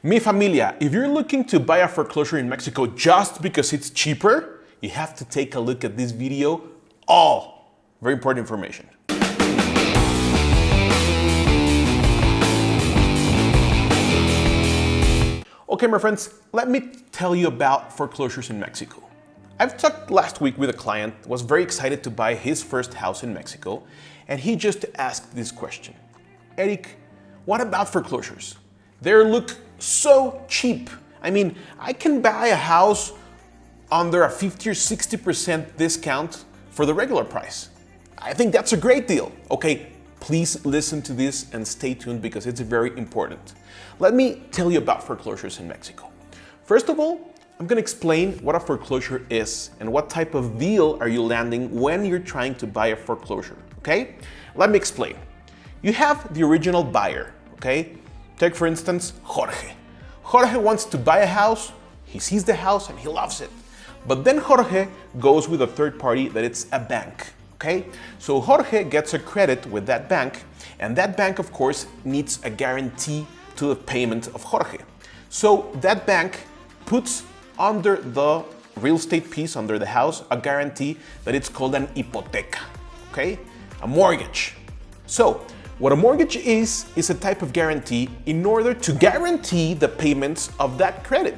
Mi familia, if you're looking to buy a foreclosure in Mexico just because it's cheaper, you have to take a look at this video. All very important information. Okay, my friends, let me tell you about foreclosures in Mexico. I've talked last week with a client who was very excited to buy his first house in Mexico, and he just asked this question. Eric, what about foreclosures? They look so cheap. I mean, I can buy a house under a 50 or 60% discount for the regular price. I think that's a great deal. Okay, please listen to this and stay tuned because it's very important. Let me tell you about foreclosures in Mexico. First of all, I'm going to explain what a foreclosure is and what type of deal are you landing when you're trying to buy a foreclosure, okay? Let me explain. You have the original buyer, okay? Take for instance, Jorge. Jorge wants to buy a house, he sees the house and he loves it. But then Jorge goes with a third party that it's a bank, okay? So Jorge gets a credit with that bank, and that bank of course needs a guarantee to the payment of Jorge. So that bank puts under the real estate piece, under the house, a guarantee that it's called an hipoteca, okay? A mortgage. So what a mortgage is a type of guarantee in order to guarantee the payments of that credit.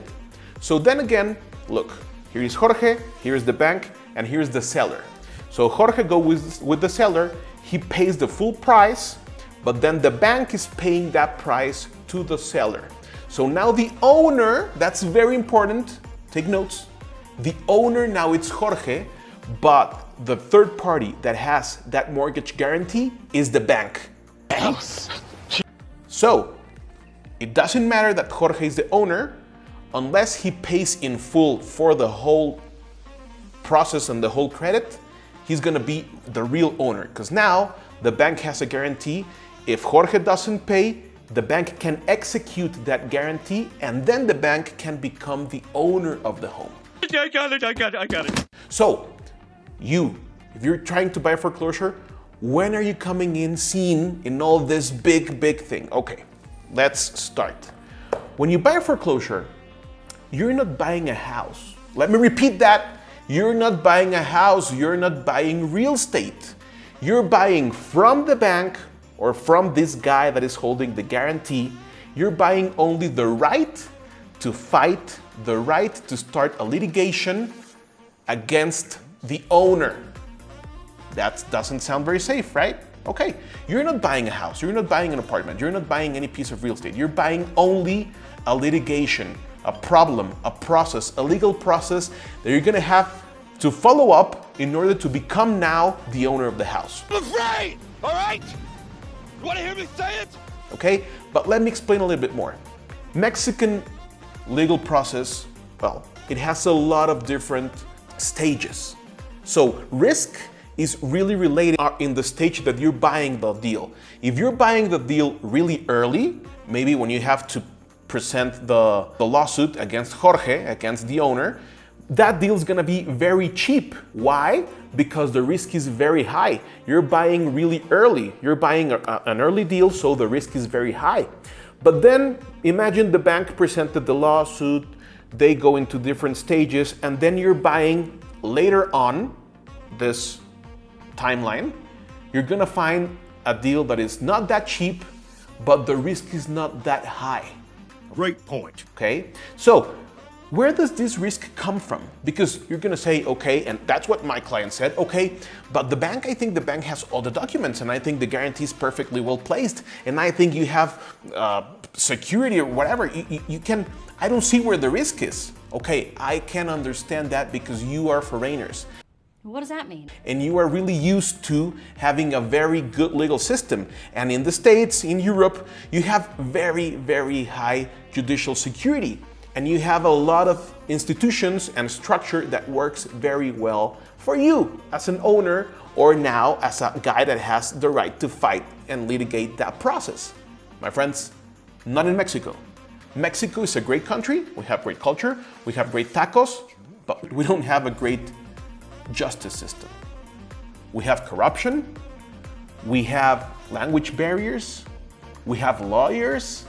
So then again, look, here is Jorge, here is the bank, and here's the seller. So Jorge goes with the seller, he pays the full price, but then the bank is paying that price to the seller. So now the owner, that's very important, take notes, the owner now it's Jorge, but the third party that has that mortgage guarantee is the bank. So it doesn't matter that Jorge is the owner unless he pays in full for the whole process and the whole credit. He's gonna be the real owner because now the bank has a guarantee. If Jorge doesn't pay, the bank can execute that guarantee and then the bank can become the owner of the home. I got it. So if you're trying to buy a foreclosure, when are you coming in seen in all this big thing? Okay, let's start. When you buy a foreclosure, you're not buying a house. Let me repeat that. You're not buying a house, you're not buying real estate. You're buying from the bank or from this guy that is holding the guarantee. You're buying only the right to fight, the right to start a litigation against the owner. That doesn't sound very safe, right? Okay, you're not buying a house, you're not buying an apartment, you're not buying any piece of real estate. You're buying only a litigation, a problem, a process, a legal process that you're gonna have to follow up in order to become now the owner of the house. I'm afraid, all right? You wanna hear me say it? Okay, but let me explain a little bit more. Mexican legal process, well, it has a lot of different stages. So risk is really related in the stage that you're buying the deal. If you're buying the deal really early, maybe when you have to present the lawsuit against Jorge, against the owner, that deal is gonna be very cheap. Why? Because the risk is very high. You're buying really early. You're buying an early deal, so the risk is very high. But then imagine the bank presented the lawsuit, they go into different stages, and then you're buying later on this timeline, you're gonna find a deal that is not that cheap, but the risk is not that high. Great point. Okay, so where does this risk come from? Because you're gonna say, okay, and that's what my client said, okay, but the bank, I think the bank has all the documents and I think the guarantee is perfectly well placed and I think you have security or whatever, you can, I don't see where the risk is. Okay, I can understand that because you are foreigners. What does that mean? And you are really used to having a very good legal system. And in the States, in Europe, you have very high judicial security. And you have a lot of institutions and structure that works very well for you as an owner or now as a guy that has the right to fight and litigate that process. My friends, not in Mexico. Mexico is a great country, we have great culture, we have great tacos, but we don't have a great justice system. We have corruption, we have language barriers, we have lawyers,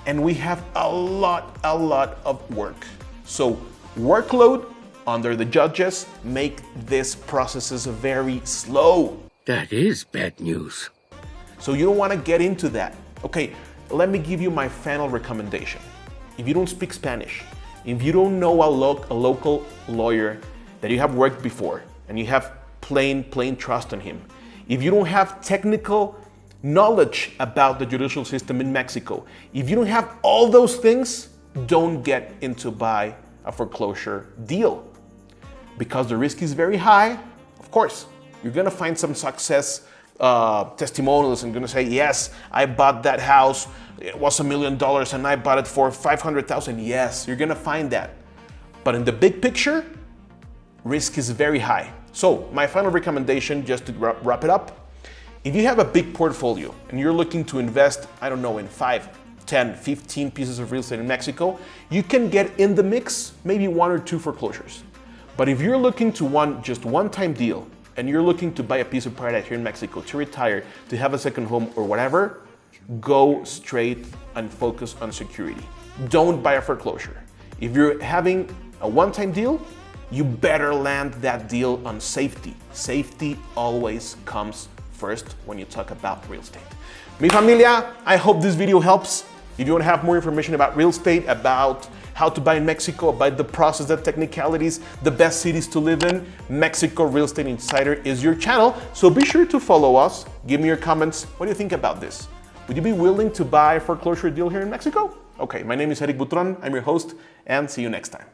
and we have a lot of work. So workload under the judges make these processes very slow. That is bad news. So you don't want to get into that. Okay, let me give you my final recommendation. If you don't speak Spanish, if you don't know a local lawyer that you have worked before and you have plain trust in him, if you don't have technical knowledge about the judicial system in Mexico, if you don't have all those things, don't get into buy a foreclosure deal because the risk is very high. Of course, you're gonna find some success testimonials and gonna say, yes, I bought that house, it was $1 million and I bought it for 500,000. Yes, you're gonna find that. But in the big picture, risk is very high. So my final recommendation, just to wrap it up, if you have a big portfolio and you're looking to invest, I don't know, in 5, 10, 15 pieces of real estate in Mexico, you can get in the mix maybe 1 or 2 foreclosures. But if you're looking to just one-time deal and you're looking to buy a piece of paradise here in Mexico to retire, to have a second home or whatever, go straight and focus on security. Don't buy a foreclosure. If you're having a one-time deal, you better land that deal on safety. Safety always comes first when you talk about real estate. Mi familia, I hope this video helps. If you want to have more information about real estate, about how to buy in Mexico, about the process, the technicalities, the best cities to live in, Mexico Real Estate Insider is your channel. So be sure to follow us. Give me your comments. What do you think about this? Would you be willing to buy a foreclosure deal here in Mexico? Okay, my name is Eric Butron. I'm your host, and see you next time.